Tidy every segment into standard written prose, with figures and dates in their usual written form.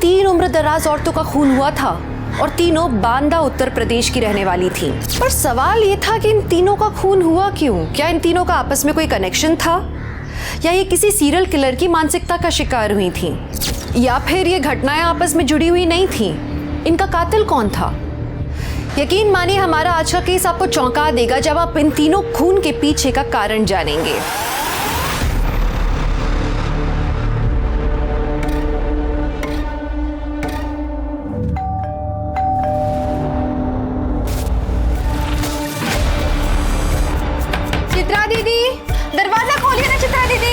3 उम्र दराज औरतों का खून हुआ था और तीनों बांदा उत्तर प्रदेश की रहने वाली थीं। पर सवाल ये था कि इन तीनों का खून हुआ क्यों? क्या इन तीनों का आपस में कोई कनेक्शन था, या ये किसी सीरियल किलर की मानसिकता का शिकार हुई थीं, या फिर ये घटनाएं आपस में जुड़ी हुई नहीं थीं? इनका कातिल कौन था? यकीन मानिए हमारा आज का केस आपको चौंका देगा जब आप इन तीनों खून के पीछे का कारण जानेंगे। चित्रा दीदी, दरवाजा खोलिए ना चित्रा दीदी।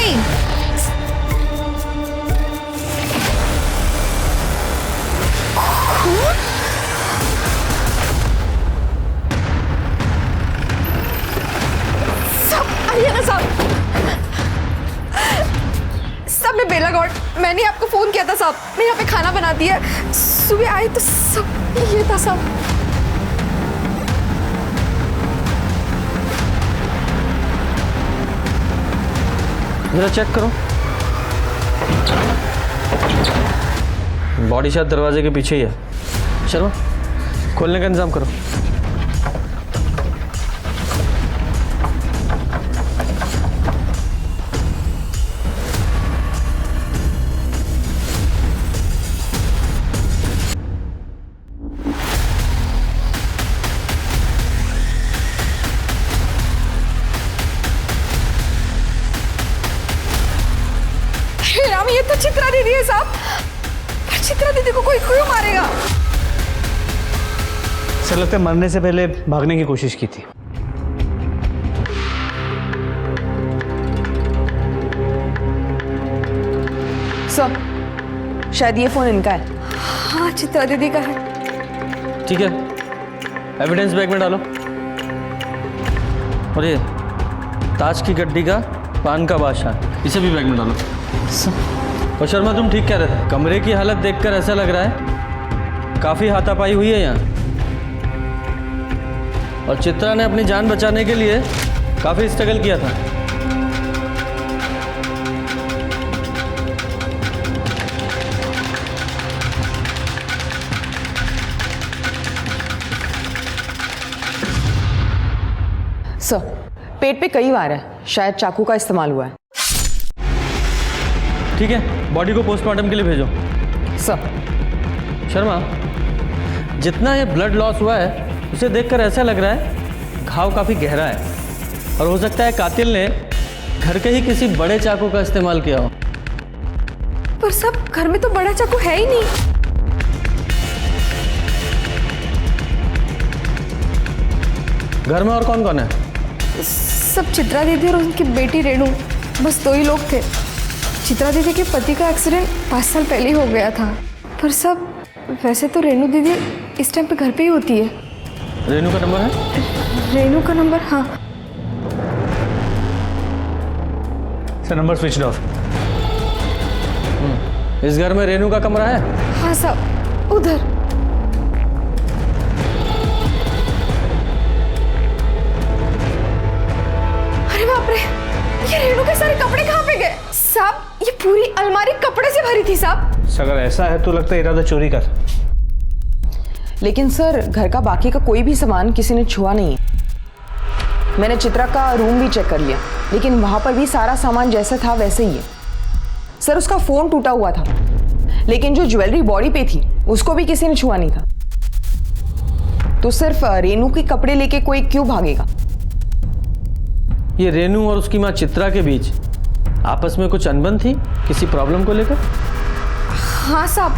आइए ना साहब। सब मैं बेला गौड़, मैंने आपको फोन किया था साहब। मैं यहाँ पे खाना बनाती है, सुबह आए तो सब ये था साहब। जरा चेक करो, बॉडी शायद दरवाजे के पीछे ही है। चलो खोलने का इंतजाम करो। राम, ये तो चित्रा दीदी है साहब। पर चित्रा दीदी को कोई क्यों मारेगा? सर लगता है मरने से पहले भागने की कोशिश की थी। सर शायद ये फोन इनका है। हाँ, चित्रा दीदी का है। ठीक है, एविडेंस बैग में डालो। और ये ताज की गड्डी का पान का बादशाह, इसे भी बैग में डालो। और शर्मा, तुम ठीक कह रहे थे, कमरे की हालत देखकर ऐसा लग रहा है काफ़ी हाथापाई हुई है यहाँ। और चित्रा ने अपनी जान बचाने के लिए काफ़ी स्ट्रगल किया था। सर पेट पे कई वार है, शायद चाकू का इस्तेमाल हुआ है। ठीक है, बॉडी को पोस्टमार्टम के लिए भेजो। सर शर्मा, जितना ये ब्लड लॉस हुआ है उसे देखकर ऐसा लग रहा है घाव काफ़ी गहरा है और हो सकता है कातिल ने घर के ही किसी बड़े चाकू का इस्तेमाल किया हो। पर सब घर में तो बड़ा चाकू है ही नहीं। घर में और कौन कौन है? सब चित्रा दीदी और उनकी बेटी रेणु, बस 2 ही लोग थे। चित्रा दीदी के पति का एक्सीडेंट 5 साल पहले ही हो गया था। पर सब वैसे तो रेणु दीदी इस टाइम पे घर पे ही होती है। रेणु का नंबर है? रेणु का नंबर? हाँ सर नंबर स्विच ऑफ। इस घर में रेणु का कमरा है? हाँ साहब, उधर। अरे बाप रे, ये रेणु के सारे कपड़े कहाँ पे गए? साहब ये पूरी अलमारी कपड़े से भरी थी साहब। अगर ऐसा है तो लगता है इरादा चोरी का। लेकिन सर घर का बाकी का कोई भी सामान किसी ने छुआ नहीं है। मैंने चित्रा का रूम भी चेक कर लिया, लेकिन वहां पर भी सारा सामान जैसा था वैसे ही है। सर उसका फोन टूटा हुआ था, लेकिन जो ज्वेलरी बॉडी पे थी उसको भी किसी ने छुआ नहीं था। तो सिर्फ रेनू के कपड़े लेके कोई क्यों भागेगा? ये रेणु और उसकी माँ चित्रा के बीच आपस में कुछ अनबन थी किसी प्रॉब्लम को लेकर? हाँ साहब,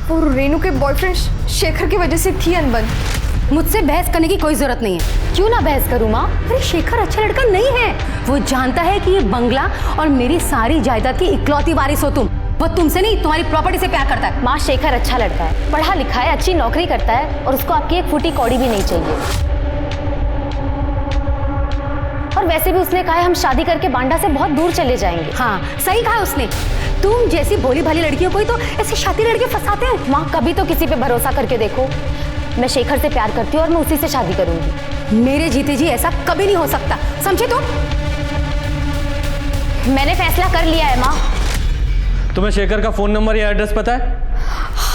वो रेणु के बॉयफ्रेंड शेखर की वजह से थी अनबन। मुझसे बहस करने की कोई जरूरत नहीं है। क्यों ना बहस करूं माँ? अरे शेखर अच्छा लड़का नहीं है। वो जानता है कि ये बंगला और मेरी सारी जायदाद की इकलौती वारिस हो तुम। वो तुमसे नहीं, तुम्हारी प्रॉपर्टी से प्यार करता है। माँ, शेखर अच्छा लड़का है, पढ़ा लिखा है, अच्छी नौकरी करता है और उसको आपकी 1 फूटी कौड़ी भी नहीं चाहिए। और वैसे भी उसने कहा है हम शादी करके बांडा से बहुत दूर चले जाएंगे। हाँ सही कहा उसने। तुम जैसी भोली भाली लड़कियों को ही तो ऐसे शादी लड़के फंसाते हैं। माँ, कभी तो किसी पे भरोसा करके देखो। मैं शेखर से प्यार करती हूँ और मैं उसी से शादी करूंगी। मेरे जीते जी ऐसा कभी नहीं हो सकता, समझे तुम? मैंने फैसला कर लिया है माँ। तुम्हें शेखर का फोन नंबर या एड्रेस पता है?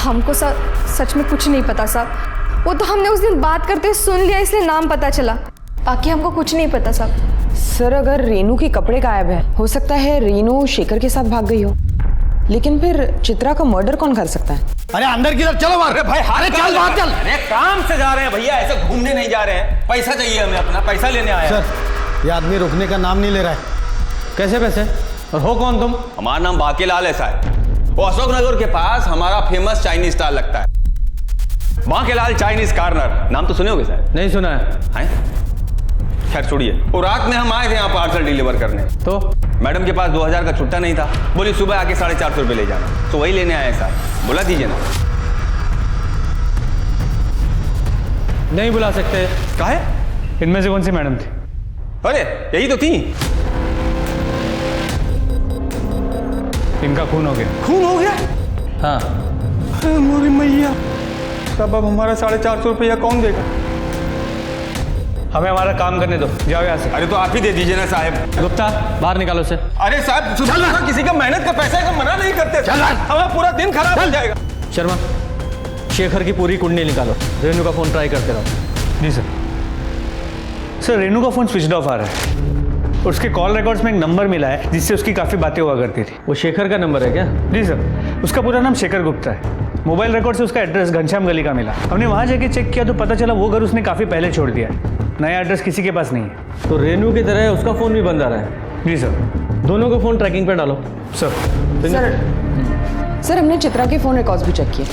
हमको सच में कुछ नहीं पता साहब। वो तो हमने उस दिन बात करते सुन लिया इसलिए नाम पता चला, बाकी हमको कुछ नहीं पता साहब। सर अगर रेनू के कपड़े गायब है, हो सकता है रेनू शेखर के साथ भाग गई हो, लेकिन फिर चित्रा का मर्डर कौन कर सकता है? अरे अंदर की तरफ चलो मार भाई, हारे चल बाहर चल। अरे काम से जा रहे हैं भैया, ऐसे घूमने नहीं जा रहे हैं। पैसा चाहिए हमें, अपना पैसा लेने आए हैं। सर ये आदमी रुकने का नाम नहीं ले रहा है। कैसे पैसे? और हो कौन तुम? हमारा नाम बाकीलाल है साहब। वो अशोक नगर के पास हमारा फेमस चाइनीज स्टॉल लगता है, बाकीलाल चाइनीज कॉर्नर। नाम तो सुने होगे साहब? नहीं सुना है। खैर छोड़िए, वो रात में हम आए थे यहाँ पार्सल डिलीवर करने, तो मैडम के पास 2000 का छुट्टा नहीं था, बोली सुबह आके 450 रुपये ले जाना, तो वही लेने आए साहब। बुला दीजिए ना। नहीं बुला सकते। काहे? इनमें से कौन सी मैडम थी? अरे यही तो थी। इनका खून हो गया। खून हो गया? हाँ। अरे मोरी मैया, तब अब हमारा 450 रुपया कौन देगा? हमें हमारा काम करने दो, जाओ यहाँ से। अरे तो आप ही दे दीजिए ना साहब। गुप्ता बाहर निकालो से। अरे साहब सुबह किसी का मेहनत का पैसा है, मना नहीं करते। हमारा पूरा दिन खराब हो जाएगा। शर्मा, शेखर की पूरी कुंडली निकालो, रेनू का फोन ट्राई करते रहो। जी सर। सर रेनू का फोन स्विच ऑफ आ रहा है। उसके कॉल रिकॉर्ड्स में एक नंबर मिला है जिससे उसकी काफ़ी बातें हुआ करती थी। वो शेखर का नंबर है क्या? जी सर, उसका पूरा नाम शेखर गुप्ता है। मोबाइल रिकॉर्ड से उसका एड्रेस घनश्याम गली का मिला। हमने वहाँ जाके चेक किया तो पता चला वो घर उसने काफ़ी पहले छोड़ दिया है, नया एड्रेस किसी के पास नहीं है। तो रेनू की तरह उसका फ़ोन भी बंद आ रहा है। जी सर। दोनों को फ़ोन ट्रैकिंग पे डालो। सर हमने चित्रा के फ़ोन रिकॉर्ड्स भी चेक किए,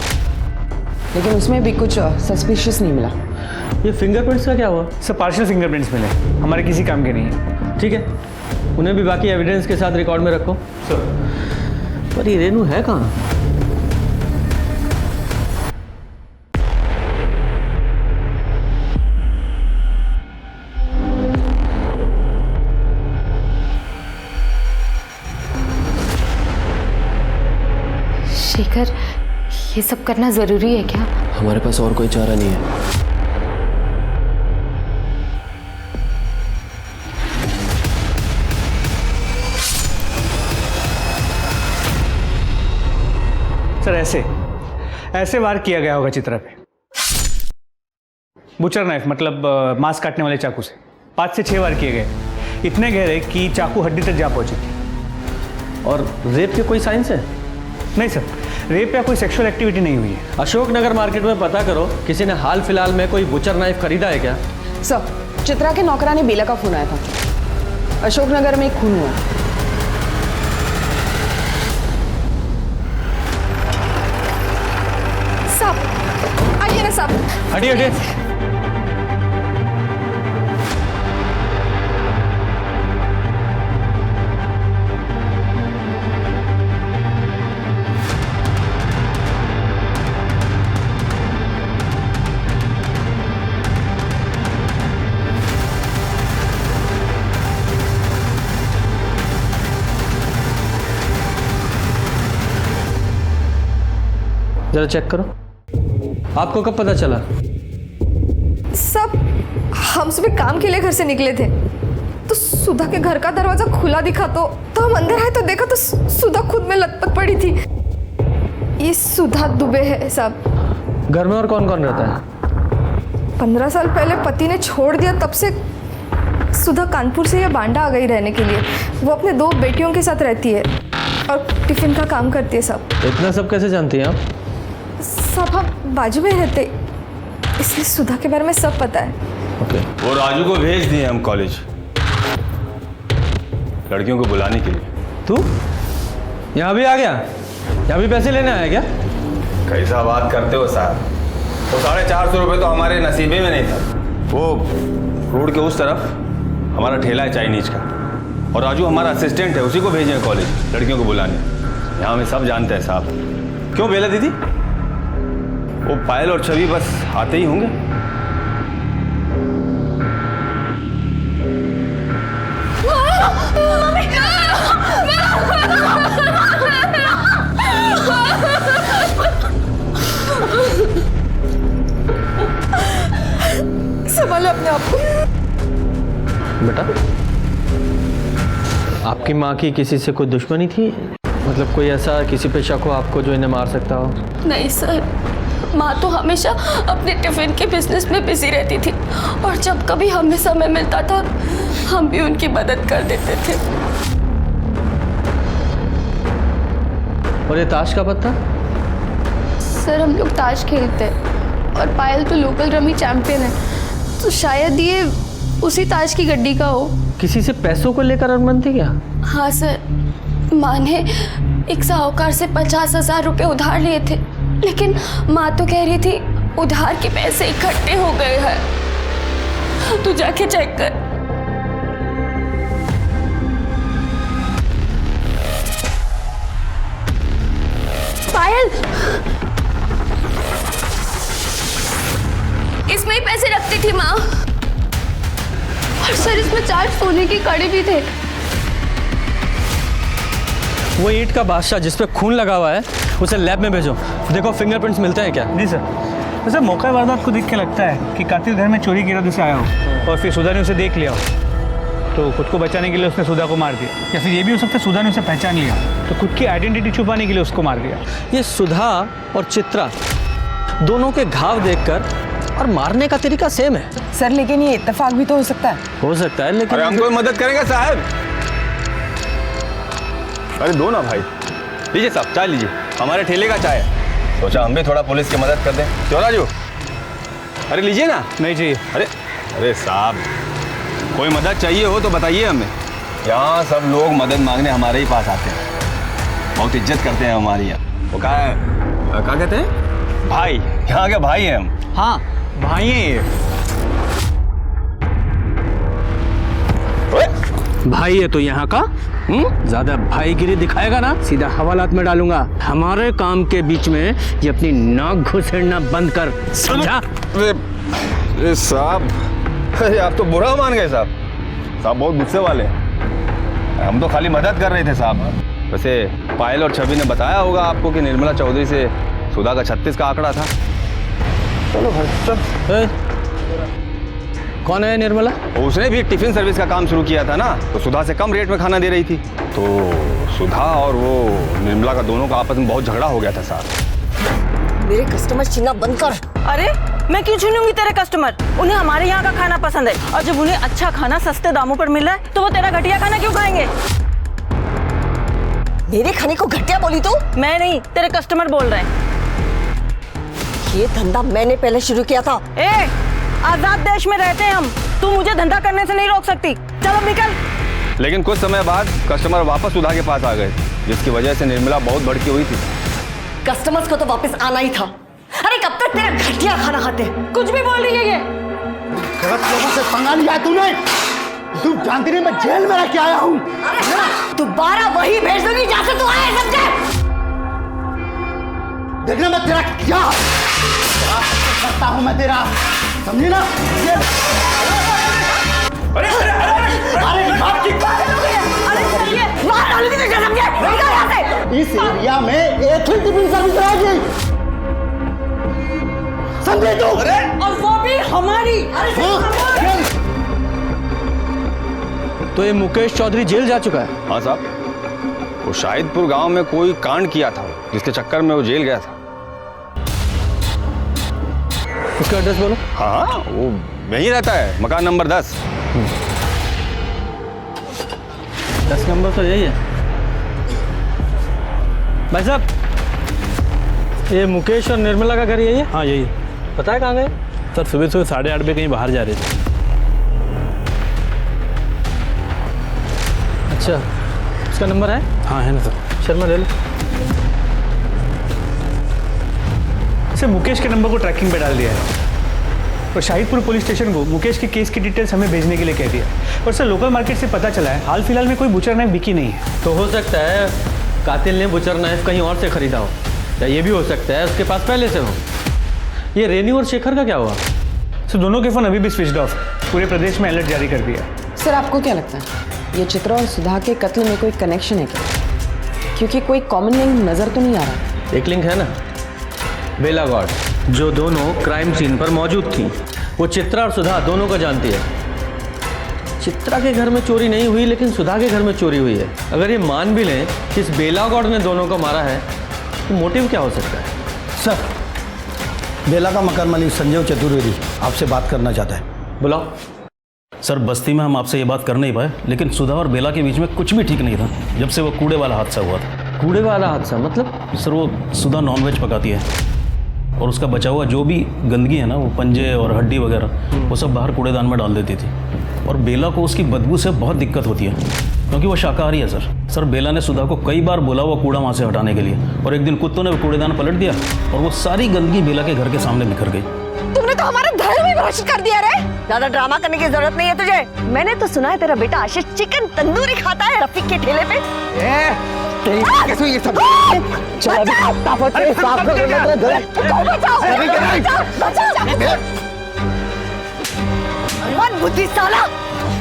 लेकिन उसमें भी कुछ सस्पिशियस नहीं मिला। ये फिंगरप्रिंट्स का क्या हुआ? सर पार्शियल फिंगरप्रिंट्स मिले, हमारे किसी काम के नहीं है। ठीक है, उन्हें भी बाकी एविडेंस के साथ रिकॉर्ड में रखो। सर पर ये रेनू है कहाँ? शेखर, ये सब करना जरूरी है क्या? हमारे पास और कोई चारा नहीं है। सर ऐसे वार किया गया होगा चित्रा पे। बुचर नाइफ मतलब मांस काटने वाले चाकू से 5 से 6 बार किए गए, इतने गहरे कि चाकू हड्डी तक जा पहुंची थी। और रेप के कोई साइंस है? नहीं सर, रेप या कोई सेक्सुअल एक्टिविटी नहीं हुई है। अशोक नगर मार्केट में पता करो, किसी ने हाल फिलहाल में कोई बुचर नाइफ खरीदा है क्या? सर चित्रा के नौकरानी बेला का फोन आया था, अशोक नगर में एक खून हुआ। साहब आइए ना साहब। हटिए हटिए। जरा चेक करो, आपको कब पता चला? सब हम सुबह काम के लिए घर से निकले थे तो सुधा के घर का दरवाजा खुला दिखा, तो हम अंदर आए तो देखा तो सुधा खुद में लटपट पड़ी थी। ये सुधा दुबे है साहब। घर में और कौन कौन रहता है? 15 साल पहले पति ने छोड़ दिया, तब से सुधा कानपुर से या बांडा आ गई रहने के लिए। वो अपने 2 बेटियों के साथ रहती है और टिफिन का काम करती है साहब। इतना सब कैसे जानती हैं आप? सब हम बाजू में रहते, इसलिए सुधा के बारे में सब पता है। ओके। वो राजू को भेज दिए हम कॉलेज, लड़कियों को बुलाने के लिए। तू यहाँ भी आ गया? यहाँ भी पैसे लेने आया क्या? कैसा बात करते हो साहब, वो 450 रुपये तो हमारे नसीबे में नहीं था। वो रोड के उस तरफ हमारा ठेला है चाइनीज का, और राजू हमारा असिस्टेंट है, उसी को भेजे हैं कॉलेज लड़कियों को बुलाने। यहाँ हमें सब जानते हैं साहब। क्यों बेला दीदी? वो पायल और छवि बस आते ही होंगे। संभालो अपने आप को। बेटा, आपकी माँ की किसी से कोई दुश्मनी थी मतलब कोई ऐसा किसी पे शक हो आपको जो इन्हें मार सकता हो? नहीं सर, माँ तो हमेशा अपने टिफिन के बिजनेस में बिजी रहती थी और जब कभी हमें समय मिलता था हम भी उनकी मदद कर देते थे। और ये ताश का पत्ता? सर हम लोग ताश खेलते हैं और पायल तो लोकल रमी चैंपियन है, तो शायद ये उसी ताश की गड्डी का हो। किसी से पैसों को लेकर अनबन थी क्या? हाँ सर, माँ ने एक साहूकार से 50,000 रुपये उधार लिए थे, लेकिन माँ तो कह रही थी उधार के पैसे इकट्ठे हो गए हैं। तू जाके चेक कर। पायल, इसमें ही पैसे रखती थी माँ। और सर इसमें 4 सोने की कड़ी भी थे। वो ईंट का बादशाह जिस पे खून लगा हुआ है उसे लैब में भेजो, देखो फिंगरप्रिंट्स मिलते हैं क्या? जी सर। वैसे मौका वारदात को देख के लगता है कि कातिल घर में चोरी के इरादे से आया हो और फिर सुधा ने उसे देख लिया हो, तो खुद को बचाने के लिए उसने सुधा को मार दिया। या फिर ये भी हो सकता है सुधा ने उसे पहचान लिया तो खुद की आइडेंटिटी छुपाने के लिए उसको मार दिया। ये सुधा और चित्रा दोनों के घाव देखकर और मारने का तरीका सेम है। सर लेकिन ये इत्तेफाक भी तो हो सकता है। हो सकता है, लेकिन अरे हमको मदद करेंगे साहब? अरे दो ना भाई, लीजिए साहब चाय लीजिए, हमारे ठेले का चाय है। सोचा हम भी थोड़ा पुलिस की मदद कर दें। क्यों राजू? अरे लीजिए ना। नहीं चाहिए। अरे अरे साहब, कोई मदद चाहिए हो तो बताइए हमें। यहाँ सब लोग मदद मांगने हमारे ही पास आते हैं, बहुत इज्जत करते हैं हमारी। यहाँ वो क्या कहते हैं? भाई, यहाँ के भाई हैं हम। हाँ भाई हैं ये। भाई है तो यहाँ का ज्यादा भाईगिरी दिखाएगा ना सीधा हवालात में डालूंगा। हमारे काम के बीच में ये अपनी नाक घुसेड़ना बंद कर, समझा? अरे साहब, अरे आप तो बुरा मान गए साहब। साहब बहुत गुस्से वाले हैं, हम तो खाली मदद कर रहे थे साहब। वैसे पायल और छवि ने बताया होगा आपको कि निर्मला चौधरी से सुधा का 36 का आंकड़ा था। चलो भाई चल। कौन है निर्मला? उसने भी एक टिफिन सर्विस का काम शुरू किया था ना, तो सुधा से कम रेट में खाना दे रही थी। तो सुधा और वो निर्मला का दोनों का आपस में बहुत झगड़ा हो गया था साहब। मेरे कस्टमर छीनना बंद कर। अरे मैं क्यों छीनूंगी तेरे कस्टमर? उन्हें हमारे यहाँ का खाना पसंद है और जब उन्हें अच्छा खाना सस्ते दामों पर मिल रहा है तो वो तेरा घटिया खाना क्यों खाएंगे? मेरे खाने को घटिया बोली तो? मैं नहीं, तेरे कस्टमर बोल रहे हैं। ये धंधा मैंने पहले शुरू किया था। ए, आजाद देश में रहते हैं हम, तू मुझे धंधा करने से नहीं रोक सकती। चलो निकल। लेकिन कुछ समय बाद कस्टमर वापस सुधा के पास आ गए, जिसकी वजह से निर्मला बहुत भड़की हुई थी। कस्टमर्स को तो वापस आना ही था। अरे कब तक तेरा घटिया खाना खाते? कुछ भी बोल रही है ये। गलत लोगों से पंगा लिया तूने। तू जानती नहीं मैं जेल में रह के आया हूँ। दोबारा वही भेज दूंगी जहाँ से तू आया, समझे? देखना मैं तेरा क्या करता हूँ मैं तेरा, समझी ना? अरे मार डालूंगी तुझे, समझे? निकल यहाँ से। इस एरिया में एक ही टिफिन सर्विस रहेगी, समझे तू? और वो भी हमारी। तो ये मुकेश चौधरी जेल जा चुका है? हाँ साहब, वो शाहिदपुर गांव में कोई कांड किया था जिसके चक्कर में वो जेल गया था। उसका एड्रेस बोलो। हाँ वो यहीं रहता है, मकान नंबर 10। 10 नंबर तो यही है। भाई साहब, ये मुकेश और निर्मला का घर यही है? हाँ यही है। पता है कहाँ गए? सर सुबह 8:30 बजे कहीं बाहर जा रहे थे। अच्छा, उसका नंबर है? हाँ है ना सर। शर्मा ले लो। इसे मुकेश के नंबर को ट्रैकिंग पे डाल दिया है और शाहिदपुर पुलिस स्टेशन को मुकेश के केस की डिटेल्स हमें भेजने के लिए कह दिया। और सर लोकल मार्केट से पता चला है हाल फिलहाल में कोई बुचर नाइफ बिकी नहीं है। तो हो सकता है कातिल ने बुचर नाइफ कहीं और से खरीदा हो, या ये भी हो सकता है उसके पास पहले से हो। ये रेनू और शेखर का क्या हुआ? सर दोनों के फ़ोन अभी भी स्विच्ड ऑफ, पूरे प्रदेश में अलर्ट जारी कर दिया। सर आपको क्या लगता है ये चित्रा और सुधा के कत्ल में कोई कनेक्शन है क्या? क्योंकि कोई कॉमन लिंक नज़र तो नहीं आ रहा। एक लिंक है ना, बेला गॉड, जो दोनों क्राइम सीन पर मौजूद थी। वो चित्रा और सुधा दोनों को जानती है। चित्रा के घर में चोरी नहीं हुई, लेकिन सुधा के घर में चोरी हुई है। अगर ये मान भी लें कि इस बेला गौड़ ने दोनों को मारा है, तो मोटिव क्या हो सकता है? सर, बेला का मकान मालिक संजय चतुर्वेदी आपसे बात करना चाहता है। बुलाओ। सर, बस्ती में हम आपसे ये बात कर नहीं पाए, लेकिन सुधा और बेला के बीच में कुछ भी ठीक नहीं था जब से वो कूड़े वाला हादसा हुआ था। कूड़े वाला हादसा मतलब? सर, वो सुधा नॉनवेज पकाती है और उसका बचा हुआ जो भी गंदगी है ना, वो पंजे और हड्डी वगैरह, वो सब बाहर कूड़ेदान में डाल देती थी। और बेला को उसकी बदबू से बहुत दिक्कत होती है क्योंकि वो शाकाहारी है। सर, बेला ने सुधा को कई बार बोला वो कूड़ा वहाँ से हटाने के लिए, और एक दिन कुत्तों ने वो कूड़ेदान पलट दिया और वो सारी गंदगी बेला के घर के सामने बिखर गई। तुमने तो हमारा धर्म ही भ्रष्ट कर दिया रे। ज्यादा ड्रामा करने की जरूरत नहीं है तुझे। मैंने तो सुना है तेरा बेटा आशीष चिकन तंदूरी खाता है रफीक के ठेले पे। कैसे ये सब? मन बुद्धि साला,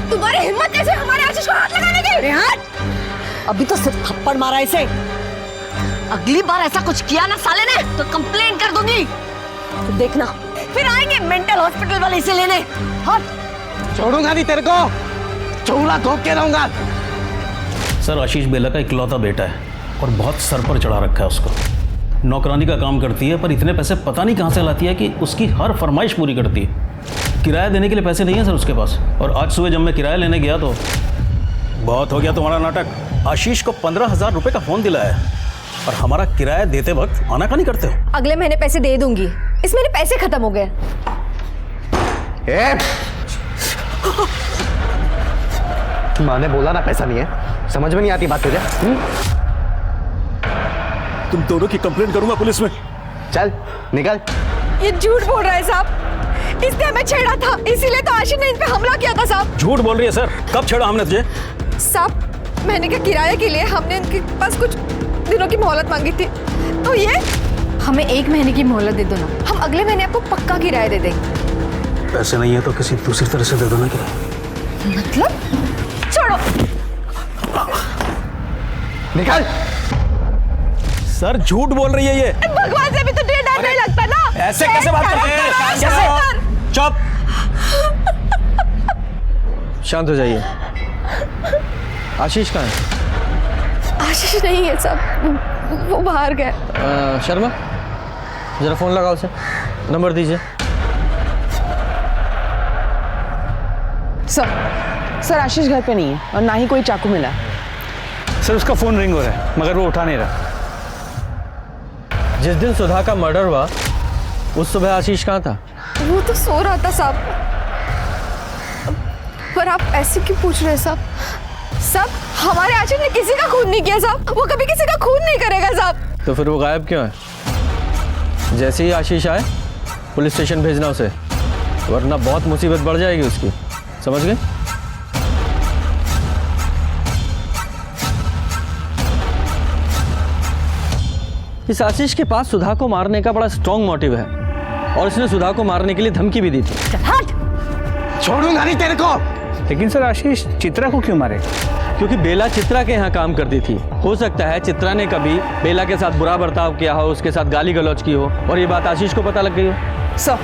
तुम्हारी हिम्मत कैसे हमारे आशीष को हाथ लगाने की? हाथ अभी तो सिर्फ थप्पड़ मारा इसे, अगली बार ऐसा कुछ किया ना साले ने तो कंप्लेन कर दूंगी। तो देखना फिर आएंगे मेंटल हॉस्पिटल वाले इसे लेने। हट। छोड़ूंगा नहीं तेरे को, चौड़ा घोंक के रहूंगा। सर, आशीष बेला का इकलौता बेटा है और बहुत सर पर चढ़ा रखा है उसको। नौकरानी का काम करती है, पर इतने पैसे पता नहीं कहाँ से लाती है कि उसकी हर फरमाइश पूरी करती है। किराया देने के लिए पैसे नहीं है सर उसके पास। और आज सुबह जब मैं किराया लेने गया तो बहुत हो गया तुम्हारा नाटक। आशीष को 15,000 रुपये का फ़ोन दिलाया है और हमारा किराया देते वक्त आनाकानी करते हो। अगले महीने पैसे दे दूंगी, इस महीने पैसे खत्म हो गए। माँ ने बोला ना पैसा नहीं है, समझ में नहीं आती बात तुझे? तुम दोनों की कंप्लेंट करूंगा पुलिस में। चल निकल। ये झूठ बोल रहा है साहब, इसने हमें छेड़ा था, इसीलिए तो आशीष ने इन पे हमला किया था साहब। झूठ बोल रही है सर, कब छेड़ा हमने तुझे? साहब, महीने के किराए के लिए हमने इनके पास कुछ दिनों की मोहलत मांगी थी, तो ये हमें 1 महीने की मोहलत दे दो ना, हम अगले महीने आपको पक्का किराया दे देंगे। पैसे नहीं है तो किसी दूसरी तरह से दे दो ना किराया। मतलब? छोड़ो। निकल। सर, झूठ बोल रही है ये। भगवान से भी तो डर नहीं लगता ना। ऐसे कैसे बात करते हैं? कैसे? चुप। शांत हो जाइए। आशीष कहाँ है? आशीष नहीं है साहब, वो बाहर गए। शर्मा, जरा फोन लगाओ उसे, नंबर दीजिए। सर, आशीष घर पे नहीं है और ना ही कोई चाकू मिला। सर, उसका फोन रिंग हो रहा है मगर वो उठा नहीं रहा। जिस दिन सुधा का मर्डर हुआ उस सुबह आशीष कहाँ था? वो तो सो रहा था साहब। पर आप ऐसे क्यों पूछ रहे हैं साहब? साहब, हमारे आशीष ने किसी का खून नहीं किया साहब, वो कभी किसी का खून नहीं करेगा साहब। तो फिर वो गायब क्यों है? जैसे ही आशीष आए पुलिस स्टेशन भेजना उसे, वरना बहुत मुसीबत बढ़ जाएगी उसकी, समझ गए? इस आशीष के पास सुधा को मारने का बड़ा स्ट्रॉन्ग मोटिव है और इसने सुधा को मारने के लिए धमकी भी दी थी। छोड़ूंगा नहीं तेरे को। लेकिन सर, आशीष चित्रा को क्यों मारे? क्योंकि बेला चित्रा के यहाँ काम करती थी। हो सकता है चित्रा ने कभी बेला के साथ बुरा बर्ताव किया हो, उसके साथ गाली गलौज की हो और ये बात आशीष को पता लग गई हो। सर,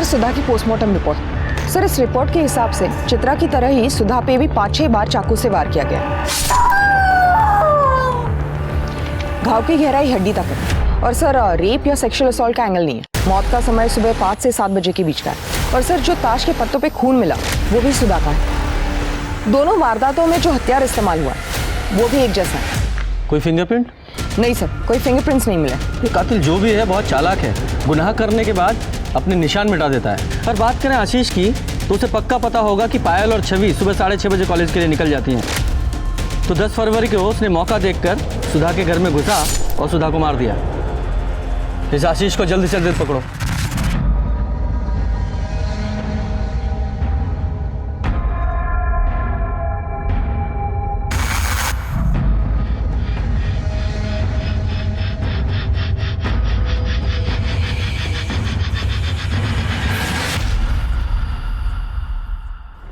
सुधा की पोस्टमार्टम रिपोर्ट। सर, इस रिपोर्ट के हिसाब से चित्रा की तरह ही सुधा पे भी 5-6 बार चाकू से वार किया गया। घाव की गहराई हड्डी तक है और सर, रेप या सेक्सुअल असॉल्ट का एंगल नहीं है। मौत का समय सुबह 5 से 7 बजे के बीच का है और सर, जो ताश के पत्तों पे खून मिला वो भी सुधा का है। दोनों वारदातों में जो हथियार इस्तेमाल हुआ है वो भी एक जैसा है। कोई फिंगरप्रिंट? नहीं सर, कोई फिंगरप्रिंट्स नहीं मिले। ये कातिल जो भी है बहुत चालाक है, गुनाह करने के बाद अपने निशान मिटा देता है। और बात करें आशीष की तो उसे पक्का पता होगा कि पायल और छवि सुबह 6:30 बजे कॉलेज के लिए निकल जाती हैं। तो 10 फरवरी को उसने मौका देखकर सुधा के घर में घुसा और सुधा को मार दिया। इस आशीष को जल्दी से जल्दी पकड़ो।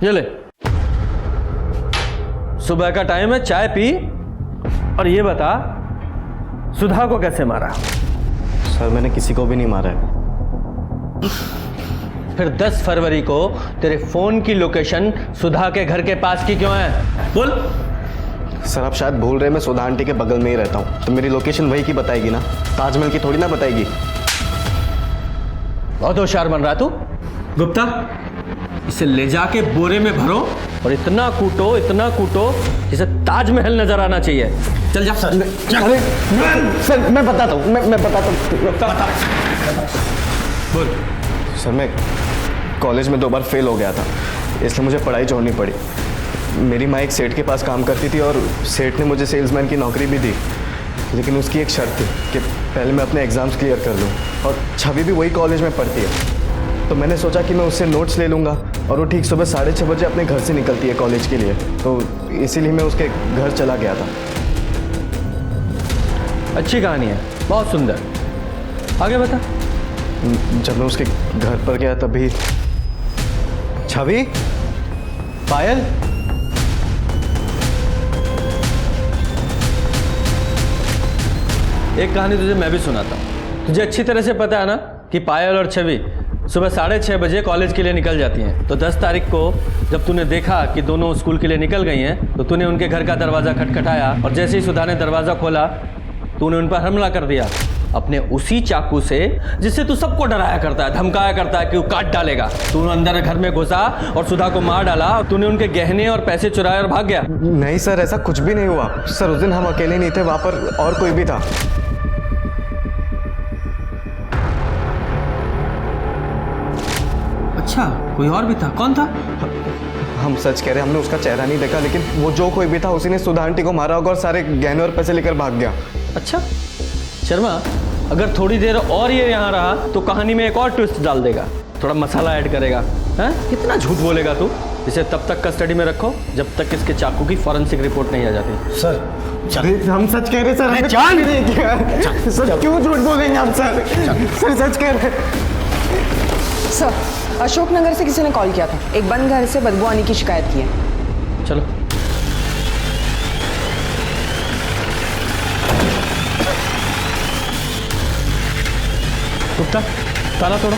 ये ले, सुबह का टाइम है, चाय पी और ये बता सुधा को कैसे मारा? सर, मैंने किसी को भी नहीं मारा है। फिर 10 फरवरी को तेरे फोन की लोकेशन सुधा के घर के पास की क्यों है? बोल। सर आप शायद भूल रहे, मैं सुधा आंटी के बगल में ही रहता हूँ, तो मेरी लोकेशन वही की बताएगी ना, ताजमहल की थोड़ी ना बताएगी। बहुत होशियार बन रहा तू। गुप्ता, इसे ले जाके बोरे में भरो और इतना कूटो जिसे ताजमहल नजर आना चाहिए। चल जा। सर मैं बताता हूँ, मैं बताता हूँ। बोल। सर मैं कॉलेज में 2 बार फेल हो गया था, इसलिए मुझे पढ़ाई छोड़नी पड़ी। मेरी माँ एक सेठ के पास काम करती थी और सेठ ने मुझे सेल्समैन की नौकरी भी दी, लेकिन उसकी एक शर्त थी कि पहले मैं अपने एग्ज़ाम्स क्लियर कर लूँ, और छवि भी वही कॉलेज में पढ़ती है। तो मैंने सोचा कि मैं उससे नोट्स ले लूँगा, और वो ठीक सुबह 6:30 बजे अपने घर से निकलती है कॉलेज के लिए, तो इसीलिए मैं उसके घर चला गया था। अच्छी कहानी है, बहुत सुंदर। आगे बता। जब मैं उसके घर पर गया तभी छवि, पायल, एक कहानी तुझे मैं भी सुनाता हूँ। तुझे अच्छी तरह से पता है ना कि पायल और छवि सुबह 6:30 बजे कॉलेज के लिए निकल जाती हैं। तो 10 तारीख को जब तूने देखा कि दोनों स्कूल के लिए निकल गई हैं, तो तूने उनके घर का दरवाज़ा खटखटाया, और जैसे ही सुधा ने दरवाज़ा खोला तूने उन पर हमला कर दिया अपने उसी चाकू से जिससे तू सबको डराया करता है, धमकाया करता है कि वो काट डालेगा। तू अंदर घर में घुसा और सुधा को मार डाला, और तूने उनके गहने और पैसे चुराए और भाग गया। नहीं सर, ऐसा कुछ भी नहीं हुआ सर। उस दिन हम अकेले नहीं थे, वहाँ पर और कोई भी था। अच्छा, कोई और भी था? कौन था? हम सच कह रहे हैं, हमने उसका चेहरा नहीं देखा, लेकिन वो जो कोई भी था उसी ने सुधा आंटी को मारा होगा और सारे गहने और पैसे लेकर भाग गया। अच्छा शर्मा, अगर थोड़ी देर और ये यहाँ रहा तो कहानी में एक और ट्विस्ट डाल देगा, थोड़ा मसाला ऐड करेगा। हैं? कितना झूठ बोलेगा तू? इसे तब तक कस्टडी में रखो जब तक इसके चाकू की फॉरेंसिक रिपोर्ट नहीं आ जाती। सर हम सच कह रहे सर, जान नहीं किया सर, क्यों झूठ बोलेंगे आप सर? सर सच कह रहे। सर अशोकनगर से किसी ने कॉल किया था, एक बंद घर से बदबू आने की शिकायत की है। चलो। गुप्ता, ताला तोड़ो।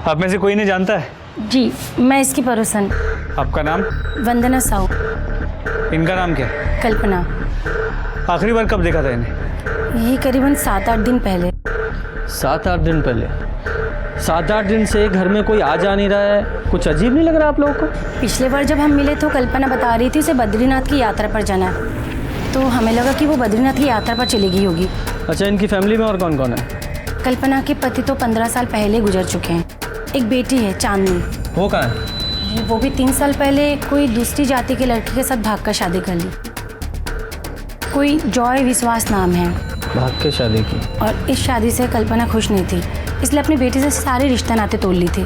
आप में से कोई नहीं जानता है? जी, मैं इसकी पड़ोसन। आपका नाम? वंदना साहू। इनका नाम क्या? कल्पना। आखिरी बार कब देखा था इन्हें? यही करीबन 7-8 दिन पहले। 7-8 दिन पहले? 7-8 दिन से घर में कोई आ जा नहीं रहा है, कुछ अजीब नहीं लग रहा आप लोगों को? पिछले बार जब हम मिले तो कल्पना बता रही थी उसे बद्रीनाथ की यात्रा पर जाना है, तो हमें लगा कि वो बद्रीनाथ की यात्रा पर चली गई होगी। अच्छा, इनकी फैमिली में और कौन कौन है? कल्पना के पति तो 15 साल पहले गुजर चुके हैं। एक बेटी है चांदनी। वो कहाँ है? वो भी 3 साल पहले कोई दूसरी जाति के लड़के के साथ भागकर शादी कर ली। कोई जॉय विश्वास नाम है। भाग के शादी की? और इस शादी से कल्पना खुश नहीं थी, इसलिए अपनी बेटी से सारे रिश्ते नाते तोड़ ली थी।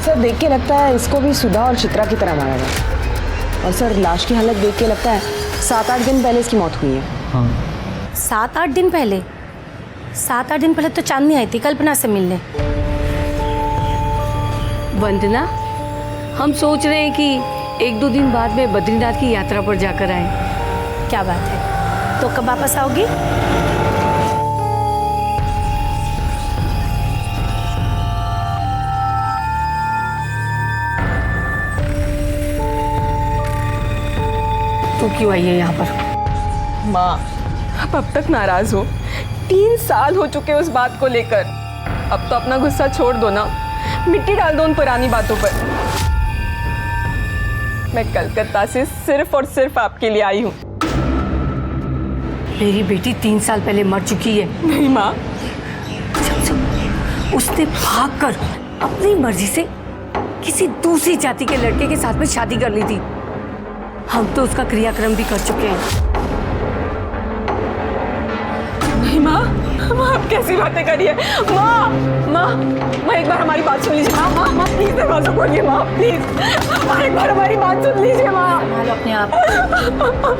सर देख के लगता है इसको भी सुधा और चित्रा की तरह मारा गया। और सर लाश की हालत देख के लगता है 7-8 दिन पहले इसकी मौत हुई है। हाँ। 7-8 दिन पहले? 7-8 दिन पहले तो चांदनी आई थी कल्पना से मिलने। वंदना, हम सोच रहे हैं कि 1-2 दिन बाद में बद्रीनाथ की यात्रा पर जाकर आए। क्या बात है, तो कब वापस आओगी? तू क्यों आई है यहाँ पर? माँ, आप अब तक नाराज हो। 3 साल हो चुके उस बात को लेकर। अब तो अपना गुस्सा छोड़ दो ना, मिट्टी डाल दो उन पुरानी बातों पर। मैं कलकत्ता से सिर्फ और सिर्फ आपके लिए आई हूँ। मेरी बेटी 3 साल पहले मर चुकी है। नहीं माँ, उसने भागकर अपनी मर्जी से किसी दूसरी जाति के लड़के के साथ में शादी कर ली थी। हम तो उसका क्रियाक्रम भी कर चुके हैं। नहीं माँ, माँ आप कैसी बातें करिए। माँ माँ माँ एक बार हमारी बात सुन लीजिए। माँ माँ माँ प्लीज दरवाजा खोलिए माँ प्लीज। माँ एक बार हमारी बात सुन लीजिए माँ। संभालो अपने आप।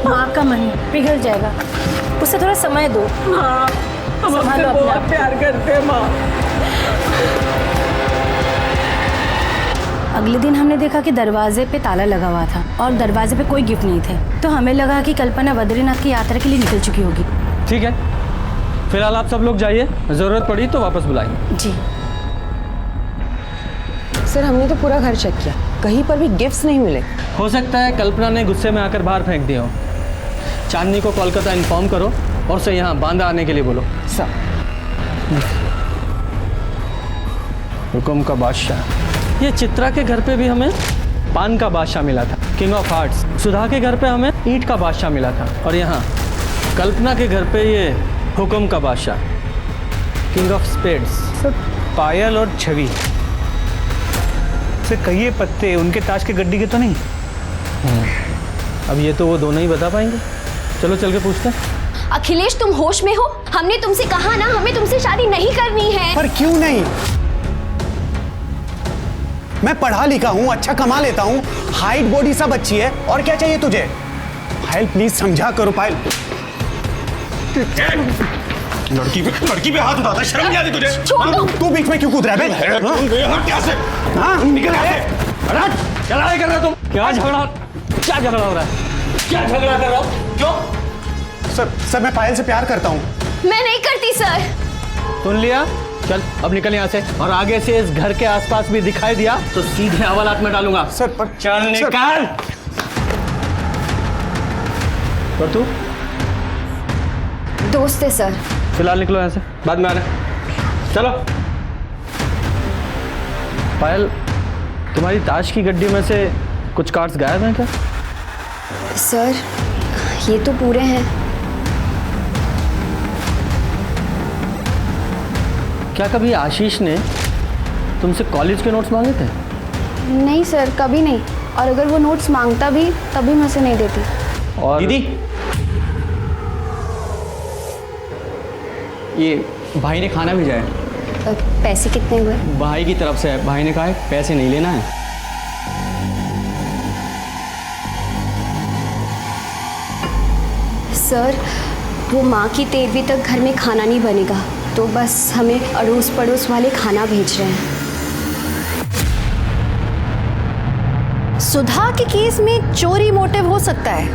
माँ का मन पिघल जाएगा, उसे थोड़ा समय दो। माँ हम आपसे बहुत प्यार करते हैं माँ। अगले दिन हमने देखा कि दरवाजे पे ताला लगा हुआ था और दरवाजे पे कोई गिफ्ट नहीं थे, तो हमें लगा कि कल्पना बद्रीनाथ की यात्रा के लिए निकल चुकी होगी। ठीक है, फिलहाल आप सब लोग जाइए, ज़रूरत पड़ी तो वापस बुलाएंगे। जी सर हमने तो पूरा घर चेक किया, कहीं पर भी गिफ्ट्स नहीं मिले। हो सकता है कल्पना ने गुस्से में आकर बाहर फेंक दिया हो। चांदनी को कोलकाता इन्फॉर्म करो और उसे यहाँ बांदा आने के लिए बोलो। सर हुक्म का बादशाह। ये चित्रा के घर पे भी हमें पान का बादशाह मिला था, किंग ऑफ हार्ट्स। सुधा के घर पे हमें ईंट का बादशाह मिला था, और यहाँ कल्पना के घर पे ये हुक्म का बादशाह, किंग ऑफ स्पेड्स। पायल और छवि से कहिए पत्ते उनके ताज के गड्डी के तो नहीं? अब ये तो वो दोनों ही बता पाएंगे। चलो चल के पूछते हैं। अखिलेश तुम होश में हो? हमने तुमसे कहा ना हमें तुमसे शादी नहीं करनी है। पर क्यों नहीं? मैं पढ़ा लिखा हूं, अच्छा कमा लेता हूं, हाइट बॉडी सब अच्छी है, और क्या चाहिए तुझे? पायल प्लीज समझा करो पायल। लड़की पे हाथ उठाता, शर्म नहीं आती तुझे? तू बीच में क्यों कूद रहा है? निकल क्या कर रहे हो तुम? क्या झगड़ा हो रहा है? क्या झगड़ा कर रहा हो? क्यों? सर मैं पायल से प्यार करता हूँ। मैं नहीं करती सर। सुन लिया? चल अब निकल यहाँ से, और आगे से इस घर के आसपास भी दिखाई दिया तो सीधे हवालात में डालूंगा। सर पर चल निकाल। और तू? दोस्त है सर। फिलहाल निकलो यहाँ से, बाद में आना। चलो। पायल, तुम्हारी ताश की गड्डी में से कुछ कार्ड्स गायब हैं क्या? सर ये तो पूरे हैं। क्या कभी आशीष ने तुमसे कॉलेज के नोट्स मांगे थे? नहीं सर कभी नहीं, और अगर वो नोट्स मांगता भी तभी मैं उसे नहीं देती। और दीदी ये भाई ने खाना भेजा है। पैसे कितने हुए? भाई की तरफ से है, भाई ने कहा है पैसे नहीं लेना है। सर वो माँ की तेरहवीं तक घर में खाना नहीं बनेगा, तो बस हमें अड़ोस पड़ोस वाले खाना भेज रहे हैं। सुधा के केस में चोरी मोटिव हो सकता है,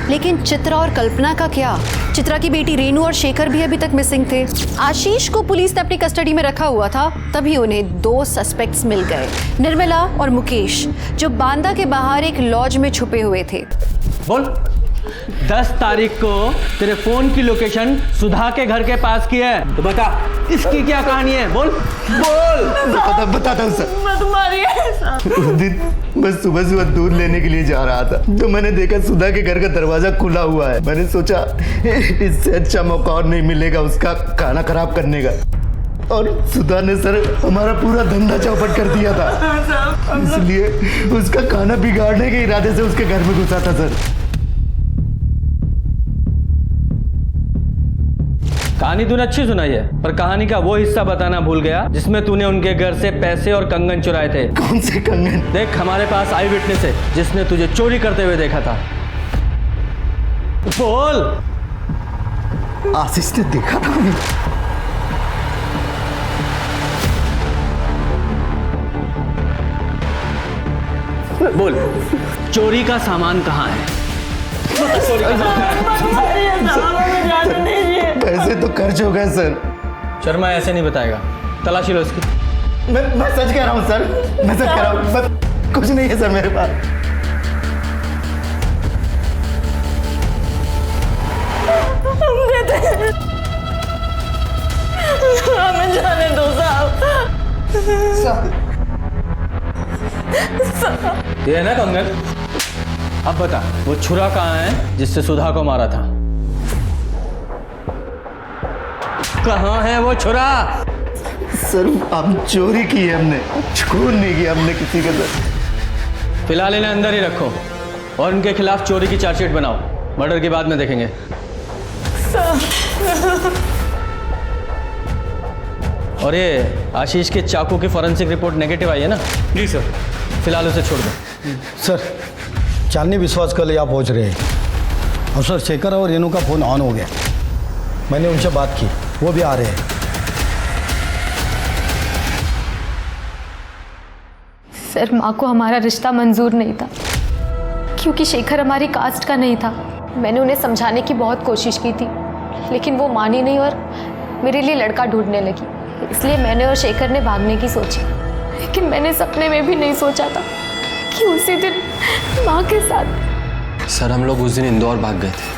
लेकिन चित्रा और कल्पना का क्या? चित्रा की बेटी रेनू और शेखर भी अभी तक मिसिंग थे। आशीष को पुलिस ने अपनी कस्टडी में रखा हुआ था, तभी उन्हें 2 सस्पेक्ट्स मिल गए, निर्मला और मुकेश, जो बांदा के बाहर एक लॉज में छुपे हुए थे। बोल, 10 तारीख को तेरे फोन की लोकेशन सुधा के घर के पास की है, तो बता इसकी क्या कहानी है? बोल बोल। बताता हूँ सर। मैं तुम्हारी उस दिन मैं सुबह दूध लेने के लिए जा रहा था, तो मैंने देखा सुधा के घर का दरवाजा खुला हुआ है। मैंने सोचा इससे अच्छा मौका और नहीं मिलेगा उसका खाना खराब करने का, और सुधा ने सर हमारा पूरा धंधा चौपट कर दिया था, इसलिए उसका खाना बिगाड़ने के इरादे से उसके घर में घुसा था सर। कहानी तूने अच्छी सुनाई है, पर कहानी का वो हिस्सा बताना भूल गया जिसमें तूने उनके घर से पैसे और कंगन चुराए थे। कौन से कंगन? देख, हमारे पास आई विटनेस है जिसने तुझे चोरी करते हुए देखा था। बोल। आशीष ने देखा था हमें। बोल, चोरी का सामान कहाँ है? पैसे तो खर्च हो गए सर। शर्मा ऐसे नहीं बताएगा, तलाशी लो इसकी। मैं सच कह रहा हूँ सर, मैं सच कह रहा हूँ, कुछ नहीं है सर मेरे पास। हमें जाने दो साहब। ये है ना कंगन? अब बता, वो छुरा कहाँ है जिससे सुधा को मारा था? कहाँ है वो छुरा? सर हम चोरी की है, हमने खून नहीं किया हमने किसी के साथ। फिलहाल इन्हें अंदर ही रखो और इनके खिलाफ चोरी की चार्जशीट बनाओ, मर्डर की बाद में देखेंगे। और ये आशीष के चाकू की फॉरेंसिक रिपोर्ट नेगेटिव आई है ना? जी सर। फिलहाल उसे छोड़ दो। सर, चांदनी विश्वास कल यहाँ पहुँच रहे हैं और सर शेखर और रेनू का फ़ोन ऑन हो गया। मैंने उनसे बात की, वो भी आ रहे हैं। सर, माँ को हमारा रिश्ता मंजूर नहीं था क्योंकि शेखर हमारी कास्ट का नहीं था। मैंने उन्हें समझाने की बहुत कोशिश की थी लेकिन वो मानी नहीं और मेरे लिए लड़का ढूंढने लगी। इसलिए मैंने और शेखर ने भागने की सोची, लेकिन मैंने सपने में भी नहीं सोचा था कि उसी दिन माँ के साथ। सर, हम लोग उस दिन इंदौर भाग गए थे।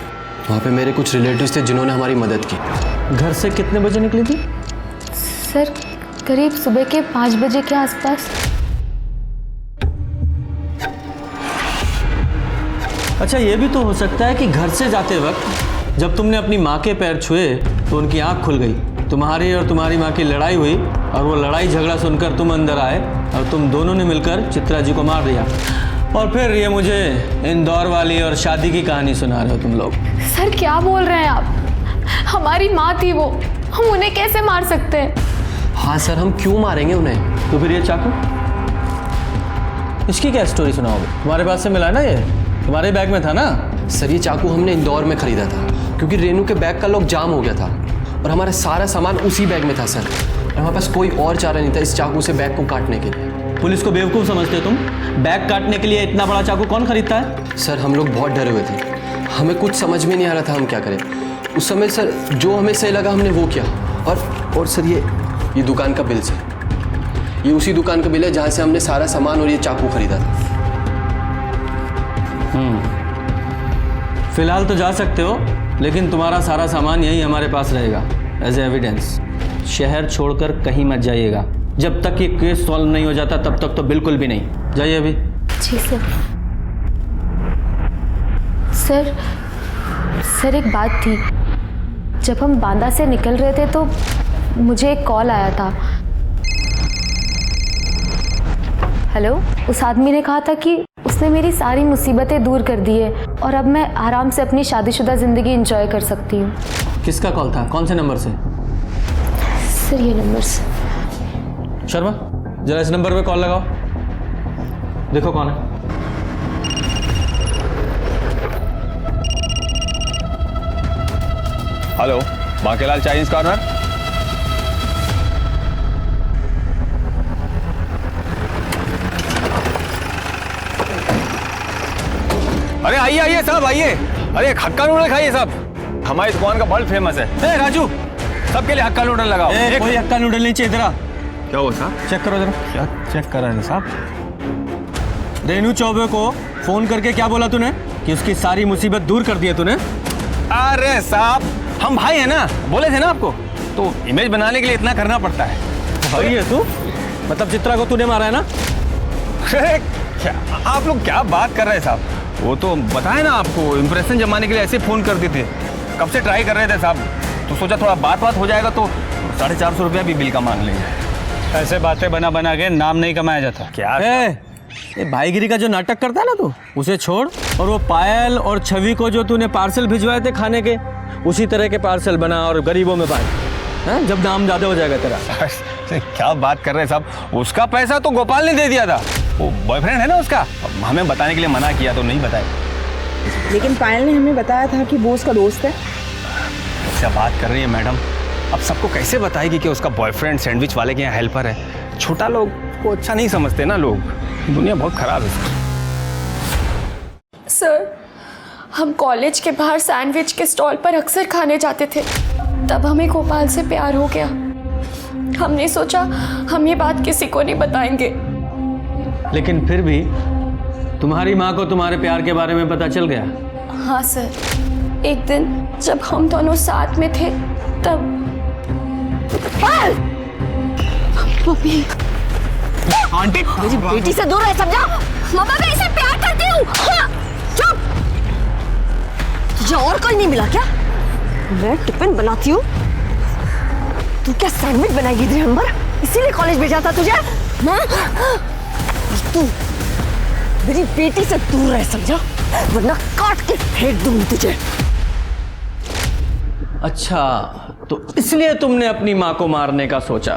वहाँ पे मेरे कुछ रिलेटिव्स थे जिन्होंने हमारी मदद की। घर से कितने बजे निकली थी? सर, करीब सुबह के 5 बजे के आसपास। अच्छा, ये भी तो हो सकता है कि घर से जाते वक्त जब तुमने अपनी माँ के पैर छुए तो उनकी आंख खुल गई, तुम्हारी और तुम्हारी माँ की लड़ाई हुई और वो लड़ाई झगड़ा सुनकर तुम अंदर आए और तुम दोनों ने मिलकर चित्रा जी को मार दिया। और फिर ये मुझे इंदौर वाली और शादी की कहानी सुना रहे हो तुम लोग। सर, क्या बोल रहे हैं आप? हमारी माँ थी वो, हम उन्हें कैसे मार सकते हैं? हाँ सर, हम क्यों मारेंगे उन्हें? तो फिर ये चाकू, इसकी क्या स्टोरी सुनाओगे? तुम्हारे पास से मिला ना, ये तुम्हारे बैग में था ना? सर, ये चाकू हमने इंदौर में खरीदा था क्योंकि रेनू के बैग का लॉक जाम हो गया था और हमारा सारा सामान उसी बैग में था सर। और हमारे पास कोई और चारा नहीं था इस चाकू से बैग को काटने के लिए। पुलिस को बेवकूफ़ समझते हो तुम? बैग काटने के लिए इतना बड़ा चाकू कौन खरीदता है? सर, हम लोग बहुत डरे हुए थे, हमें कुछ समझ में नहीं आ रहा था हम क्या करें। उस समय सर जो हमें सही लगा हमने वो किया। और सर ये दुकान का बिल सर, ये उसी दुकान का बिल है जहाँ से हमने सारा सामान और ये चाकू खरीदा था। फिलहाल तो जा सकते हो, लेकिन तुम्हारा सारा सामान यही हमारे पास रहेगा एज एविडेंस। शहर छोड़कर कहीं मत जाइएगा। जब तक ये केस सॉल्व नहीं हो जाता तब तक तो बिल्कुल भी नहीं। जाइए अभी। जी सर। सर, एक बात थी। जब हम बांदा से निकल रहे थे तो मुझे एक कॉल आया था। हेलो, उस आदमी ने कहा था कि उसने मेरी सारी मुसीबतें दूर कर दी है और अब मैं आराम से अपनी शादीशुदा ज़िंदगी एंजॉय कर सकती हूँ। किसका कॉल था? कौन से नंबर से? सर, ये नंबर से। शर्मा, जरा इस नंबर पे कॉल लगाओ, देखो कौन है। Hello, Bankelal Chinese corner. अरे आइए आइए साहब, आइए। अरे हक्का नूडल खाइए साहब, हमारी दुकान का बहुत फेमस है। ए राजू, सबके लिए हक्का नूडल लगाओ। कोई हक्का नूडल नहीं चाहिए। तेरा क्या हुआ साहब? चेक करो जरा। क्या चेक कर रहे हैं साहब? रेनू चौबे को फोन करके क्या बोला तूने कि उसकी सारी मुसीबत दूर कर दी है तूने? अरे साहब, हम भाई हैं ना, बोले थे ना आपको, तो इमेज बनाने के लिए इतना करना पड़ता है। भाई है तू? मतलब चित्रा को तूने मारा है ना? क्या आप लोग क्या बात कर रहे हैं साहब? वो तो बताए ना आपको, इंप्रेशन जमाने के लिए ऐसे फोन करते थे। कब से ट्राई कर रहे थे साहब, तो सोचा थोड़ा बात हो जाएगा तो 450 रुपया भी बिल का मांग लेंगे। ऐसे बातें बना के नाम नहीं कमाया जाता। क्या ये भाईगिरी का जो नाटक करता है ना तू, उसे छोड़ और वो पायल और छवि को जो तूने पार्सल भिजवाए थे खाने के, उसी तरह के पार्सल बना और गरीबों में बांट, जब दाम ज्यादा हो जाएगा तेरा। क्या बात कर रहे हैं साहब? उसका पैसा तो गोपाल ने दे दिया था, वो बॉयफ्रेंड है ना उसका। हमें बताने के लिए मना किया तो नहीं बताए। लेकिन पायल ने हमें बताया था कि वो उसका दोस्त है। क्या बात कर रही है मैडम? अब सबको कैसे बताएगी कि उसका बॉयफ्रेंड सैंडविच वाले के यहाँ हेल्पर है? छोटा लोग को अच्छा नहीं समझते ना लोग, दुनिया बहुत खराब है। सर, हम कॉलेज के बाहर सैंडविच के स्टॉल पर अक्सर खाने जाते थे। तब हमें गोपाल से प्यार हो गया। हमने सोचा हम ये बात किसी को नहीं बताएंगे। लेकिन फिर भी तुम्हारी माँ को तुम्हारे प्यार के बारे में पता चल गया? हाँ सर, एक दिन जब हम दोनों साथ में थे तब। मम्मी, आंटी, मेरी बेटी से दूर है, समझा? मम्मा, मैं इसे प्यार करती हूँ। चुप। तुझे और कोई नहीं मिला क्या? मैं टिफिन बनाती हूँ, तू क्या सैंडविच बनाएगी दिन भर? इसीलिए कॉलेज भेजा था तुझे? तू मेरी बेटी से दूर रह, समझा? वरना काट के फेंक दूंगी तुझे। अच्छा, तो इसलिए तुमने अपनी माँ को मारने का सोचा,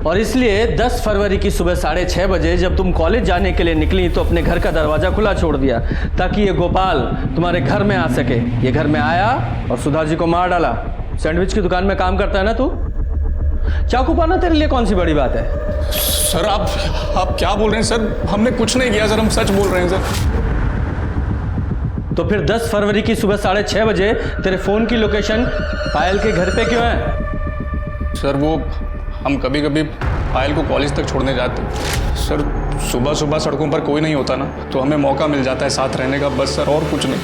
और इसलिए 10 फरवरी की सुबह 6:30 बजे जब तुम कॉलेज जाने के लिए निकली तो अपने घर का दरवाज़ा खुला छोड़ दिया ताकि ये गोपाल तुम्हारे घर में आ सके। ये घर में आया और सुधा जी को मार डाला। सैंडविच की दुकान में काम करता है ना तू? चाकू पाना तेरे लिए कौन सी बड़ी बात है? सर आप क्या बोल रहे हैं सर? हमने कुछ नहीं किया सर, हम सच बोल रहे हैं सर। तो फिर 10 फरवरी की सुबह 6:30 बजे तेरे फोन की लोकेशन पायल के घर पे क्यों है? सर वो हम कभी कभी पायल को कॉलेज तक छोड़ने जाते सर। सुबह सुबह सड़कों पर कोई नहीं होता ना, तो हमें मौका मिल जाता है साथ रहने का, बस सर, और कुछ नहीं।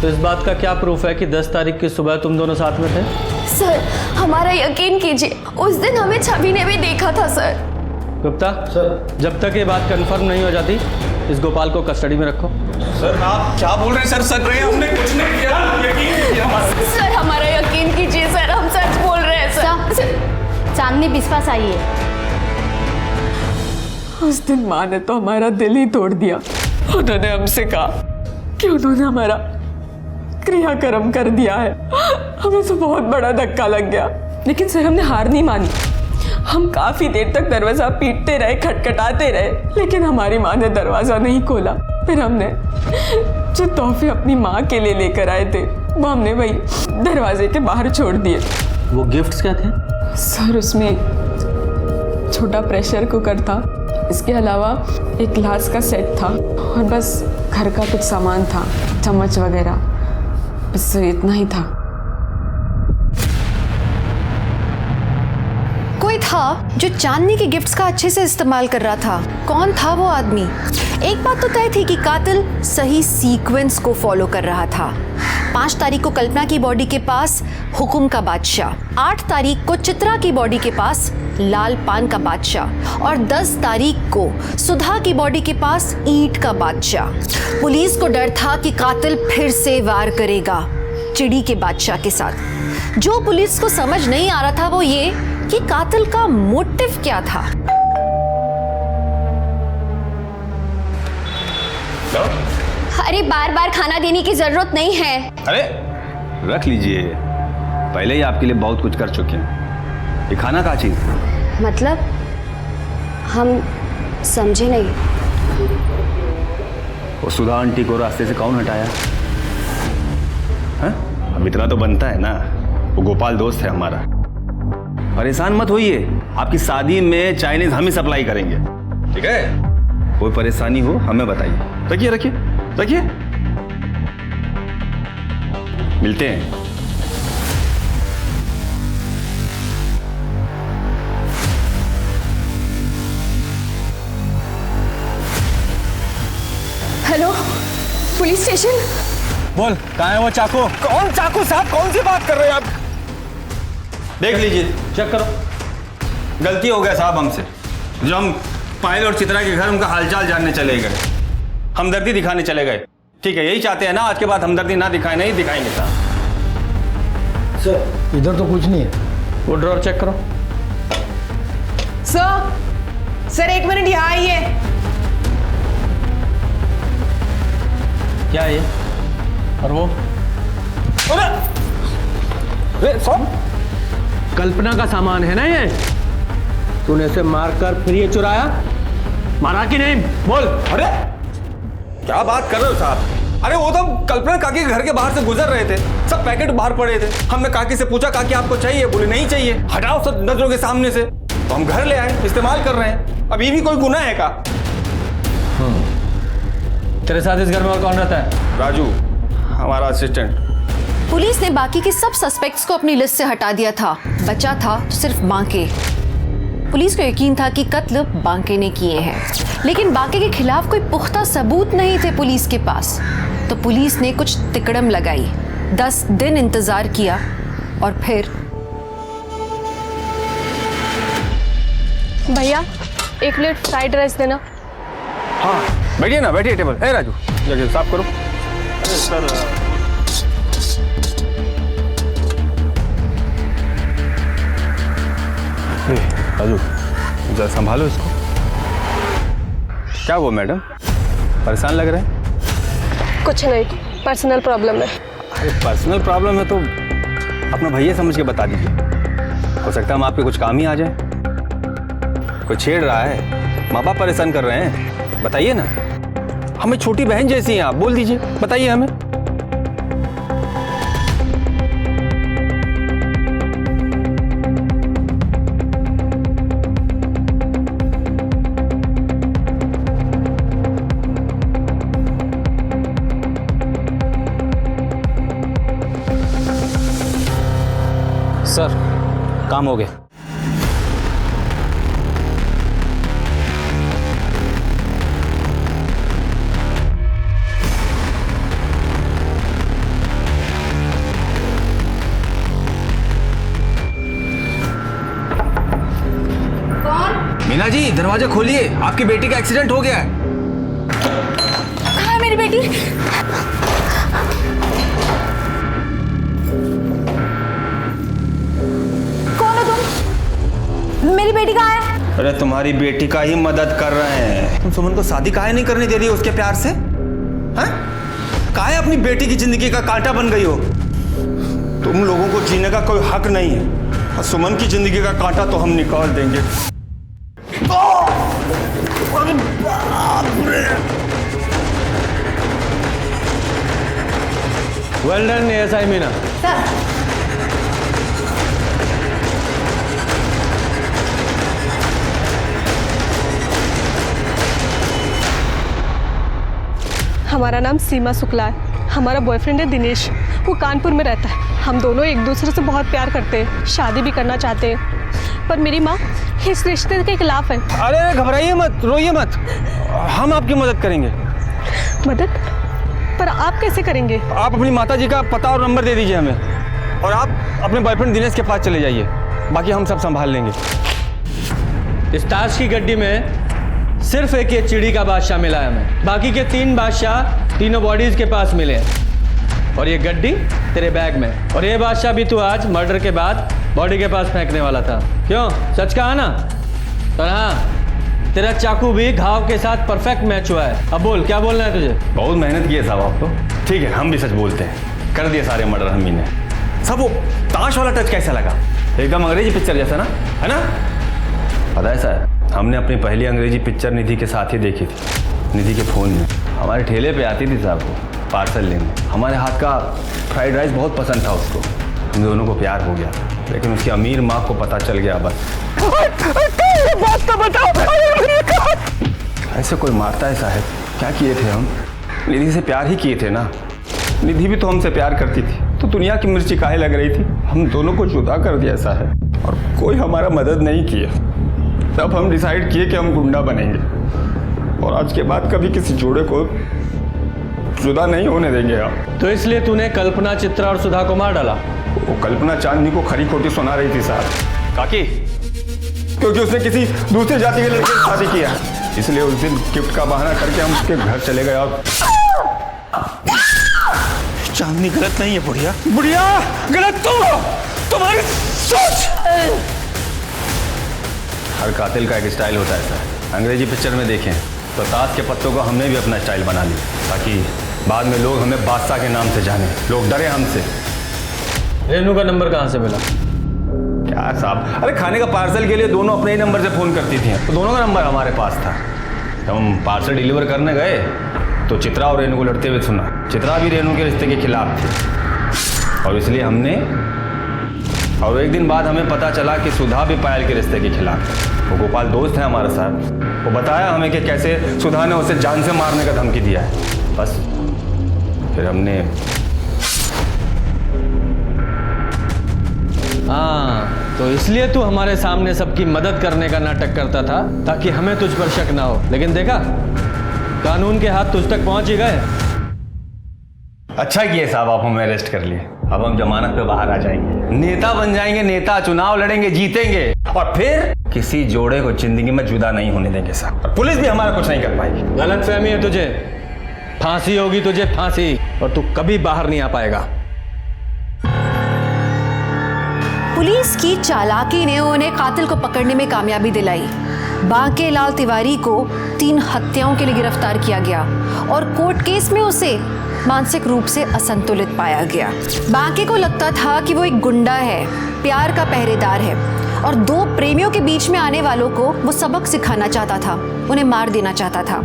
तो इस बात का क्या प्रूफ है कि 10 तारीख की सुबह तुम दोनों साथ में थे? सर हमारा यकीन कीजिए, उस दिन हमें छवि ने भी देखा था सर। गुप्ता सर, जब तक ये बात कंफर्म नहीं हो जाती इस गोपाल को कस्टडी में रखो। सर आप क्या बोल रहे हैं सर? सच रहे हैं, हमने कुछ नहीं किया, यकीन कीजिए हमारा। सर हमारा यकीन कीजिए सर, हम सच बोल रहे हैं सर। सामने विश्वास आई है। उस दिन माँ ने तो हमारा दिल ही तोड़ दिया। उन्होंने हमसे कहा कि उन्होंने हमारा क्रियाक्रम कर दिया है। हमें तो बहुत बड़ा धक्का लग गया, लेकिन सर हमने हार नहीं मानी। हम काफी देर तक दरवाजा पीटते रहे, खटखटाते रहे, लेकिन हमारी माँ ने दरवाजा नहीं खोला। फिर हमने जो तोहफे अपनी माँ के लिए लेकर आए थे वो हमने वही दरवाजे के बाहर छोड़ दिए। वो गिफ्ट्स क्या थे? सर उसमें छोटा प्रेशर कुकर था, इसके अलावा एक ग्लास का सेट था, और बस घर का कुछ सामान था, चम्मच वगैरह, बस इतना ही था। कोई था जो चांदनी के गिफ्ट्स का अच्छे से इस्तेमाल कर रहा था। कौन था वो आदमी? एक बात तो तय थी कि कातिल सही सीक्वेंस को फॉलो कर रहा था। 5 तारीख को कल्पना की बॉडी के पास हुकुम का बादशाह, 8 तारीख को चित्रा की बॉडी के पास लाल पान का बादशाह, और 10 तारीख को सुधा की बॉडी के पास ईंट का बादशाह। पुलिस को डर था कि कातिल फिर से वार करेगा चिड़ी के बादशाह के साथ। जो पुलिस को समझ नहीं आ रहा था वो ये कि कातिल का मोटिव क्या था। अरे बार बार खाना देने की जरूरत नहीं है। अरे रख लीजिए, पहले ही आपके लिए बहुत कुछ कर चुके हैं। ये खाना का चीज? मतलब हम समझे नहीं। वो सुधा आंटी को रास्ते से कौन हटाया? हैं? अब इतना तो बनता है ना, वो गोपाल दोस्त है हमारा। परेशान मत होइए, आपकी शादी में चाइनीज हम ही सप्लाई करेंगे, ठीक है? कोई परेशानी हो हमें बताइए। रखिए रखिए रखिए, मिलते हैं। Hello, police station. बोल, कहाँ है वो चाकू? कौन चाकू साहब? कौन सी बात कर रहे हैं आप? देख लीजिए, चेक करो। गलती हो गया साहब हमसे, जो हम पायल और चित्रा के घर उनका हालचाल जानने चले गए, हमदर्दी दिखाने चले गए। ठीक है, यही चाहते हैं ना, आज के बाद हमदर्दी ना दिखाए? नहीं दिखाएंगे साहब। सर इधर तो कुछ नहीं है। वो ड्रॉर चेक करो। सर 1 मिनट यहाँ आइए। क्या है ये? और वो? कल्पना का सामान है ना ये? तूने इसे मारकर फिर ये चुराया? मारा कि नहीं? बोल। अरे क्या बात कर रहे हो साहब? अरे वो तो कल्पना काकी के घर के बाहर से गुजर रहे थे, सब पैकेट बाहर पड़े थे। हमने काकी से पूछा, काकी आपको चाहिए? बोले नहीं चाहिए। हटाओ सब नजरों के सामने से। तो हम घर ले आए, इस्तेमाल कर रहे हैं। अब ये भी कोई गुनाह है का? तेरे साथ इस घर में और कौन रहता है? राजू, हमारा असिस्टेंट। पुलिस ने बाकी के सब सस्पेक्ट्स को अपनी लिस्ट से हटा दिया था, बचा था तो सिर्फ बांके। पुलिस को यकीन था कि कत्ल बांके ने किए हैं, लेकिन बांके के खिलाफ कोई पुख्ता सबूत नहीं थे पुलिस के पास। तो पुलिस ने कुछ तिकड़म लगाई, 10 दिन इंतजार किया और फिर भैया 1 प्लेट फ्राइड राइस देना। हाँ बैठिए ना, बैठिए टेबल। ए राजू, जगह साफ करो। अरे सर, राजू जरा संभालो इसको। क्या हुआ मैडम, परेशान लग रहे हैं? कुछ नहीं, पर्सनल प्रॉब्लम है। अरे पर्सनल प्रॉब्लम है तो अपना भैया समझ के बता दीजिए, हो सकता है हम आपके कुछ काम ही आ जाए। कोई छेड़ रहा है, माँ बाप परेशान कर रहे हैं, बताइए ना। हमें छोटी बहन जैसी हैं आप, बोल दीजिए, बताइए हमें। सर काम हो गया। मीना जी दरवाजा खोलिए, आपकी बेटी का एक्सीडेंट हो गया है। कहाँ है मेरी बेटी? कौन हो तुम? मेरी बेटी कहाँ है? अरे तुम्हारी बेटी का ही मदद कर रहे हैं। तुम सुमन को शादी काहे नहीं करने दे रही हो उसके प्यार से? हैं? काहे अपनी बेटी की जिंदगी का कांटा बन गई हो? तुम लोगों को जीने का कोई हक नहीं है और सुमन की जिंदगी का कांटा तो हम निकाल देंगे। अरे बाप रे! Well done ASI Meena. हमारा नाम सीमा शुक्ला है। हमारा बॉयफ्रेंड है दिनेश, वो कानपुर में रहता है। हम दोनों एक दूसरे से बहुत प्यार करते हैं, शादी भी करना चाहते हैं, पर मेरी माँ इस रिश्ते के खिलाफ है। अरे घबराइए मत, रोइए मत, हम आपकी मदद करेंगे। मदद? पर आप कैसे करेंगे? आप अपनी माताजी का पता और नंबर दे दीजिए हमें, और आप अपने बॉयफ्रेंड दिनेश के पास चले जाइए, बाकी हम सब संभाल लेंगे। इस ताश की गड्डी में सिर्फ एक ये चिड़ी का बादशाह मिला है हमें, बाकी के 3 बादशाह तीनों बॉडीज के पास मिले हैं, और ये गड्डी तेरे बैग में। और ये बादशाह भी तू आज मर्डर के बाद बॉडी के पास फेंकने वाला था, क्यों? सच कहा ना? और हाँ, तेरा चाकू भी घाव के साथ परफेक्ट मैच हुआ है। अब बोल, क्या बोलना है तुझे? बहुत मेहनत की है साहब आप तो। ठीक है, हम भी सच बोलते हैं, कर दिए सारे मर्डर हम ही ने। सब वो ताश वाला टच कैसा लगा? एकदम अंग्रेजी पिक्चर जैसा ना, है ना? पता है सर, हमने अपनी पहली अंग्रेजी पिक्चर निधि के साथ ही देखी थी, निधि के फ़ोन में। हमारे ठेले पे आती थी साहब को पार्सल लेने। हमारे हाथ का फ्राइड राइस बहुत पसंद था उसको। हम दोनों को प्यार हो गया, लेकिन उसकी अमीर माँ को पता चल गया। बस बात तो बताओ, ऐसे कोई मारता है साहब? क्या किए थे हम? निधि से प्यार ही किए थे ना। निधि भी तो हमसे प्यार करती थी, तो दुनिया की मिर्ची काहे लग रही थी? हम दोनों को जुदा कर दिया साहब, और कोई हमारा मदद नहीं किया। तब हम डिसाइड किए कि हम गुंडा बनेंगे, और आज के बाद कभी किसी जोड़े को जुदा नहीं होने देंगे आप। तो इसलिए तूने कल्पना, चित्रा और सुधा को मार डाला? वो कल्पना चांदनी को खरी खोटी सुना रही थी साहब। काकी, क्योंकि उसने किसी दूसरी जाति के लड़के से शादी किया, इसलिए उस दिन गिफ्ट का बहाना करके हम उसके घर चले गए। और चांदनी गलत नहीं है बुढ़िया। बुढ़िया गलत तो तुम्हारी सोच। हर कातिल का एक स्टाइल होता है सर। अंग्रेजी पिक्चर में देखें तो ताश के पत्तों को हमने भी अपना स्टाइल बना लिया, ताकि बाद में लोग हमें बादशाह के नाम से जाने, लोग डरे हमसे। रेनू का नंबर कहाँ से मिला? क्या साहब, अरे खाने का पार्सल के लिए दोनों अपने ही नंबर से फ़ोन करती थी, तो दोनों का नंबर हमारे पास था। जब हम पार्सल डिलीवर करने गए तो चित्रा और रेनू को लड़ते हुए सुना। चित्रा भी रेनू के रिश्ते के खिलाफ थी, और इसलिए हमने, और एक दिन बाद हमें पता चला कि सुधा भी पायल के रिश्ते के खिलाफ है। वो गोपाल दोस्त है हमारा साहब, वो बताया हमें कि कैसे सुधा ने उसे जान से मारने का धमकी दिया है। बस फिर हमने, हाँ, तो इसलिए तू हमारे सामने सबकी मदद करने का नाटक करता था, ताकि हमें तुझ पर शक ना हो। लेकिन देखा, कानून के हाथ तुझ तक पहुंच ही गए। अच्छा किए साहब, आप हमें अरेस्ट कर लिए। अब हम जमानत पे बाहर आ जाएंगे, नेता बन जाएंगे, नेता, चुनाव लड़ेंगे, जीतेंगे, और फिर किसी जोड़े को जिंदगी में जुदा नहीं होने देंगे साहब। और पुलिस भी हमारा कुछ नहीं कर पाएगी। गलतफहमी है तुझे, फांसी होगी तुझे, फांसी, और तू कभी बाहर नहीं आ पाएगा। पुलिस की चालाकी ने उन्हें कातिल को पकड़ने में कामयाबी दिलाई। बांके लाल तिवारी को 3 हत्याओं के लिए गिरफ्तार किया गया और कोर्ट केस में उसे मानसिक रूप से असंतुलित पाया गया। बाकी को लगता था कि वो एक गुंडा है, प्यार का पहरेदार है और दो प्रेमियों के बीच में आने वालों को वो सबक सिखाना चाहता था, उन्हें मार देना चाहता था।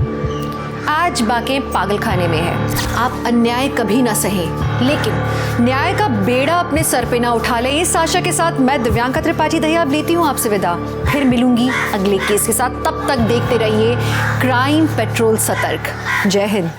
आज बाके पागल खाने में है। आप अन्याय कभी ना सहें, लेकिन न्याय का बेड़ा अपने सर पे ना उठा ले। इस आशा के साथ मैं दिव्यांका त्रिपाठी दहिया अब लेती हूँ आपसे विदा। फिर मिलूंगी अगले केस के साथ। तब तक देखते रहिए क्राइम पेट्रोल सतर्क। जय हिंद।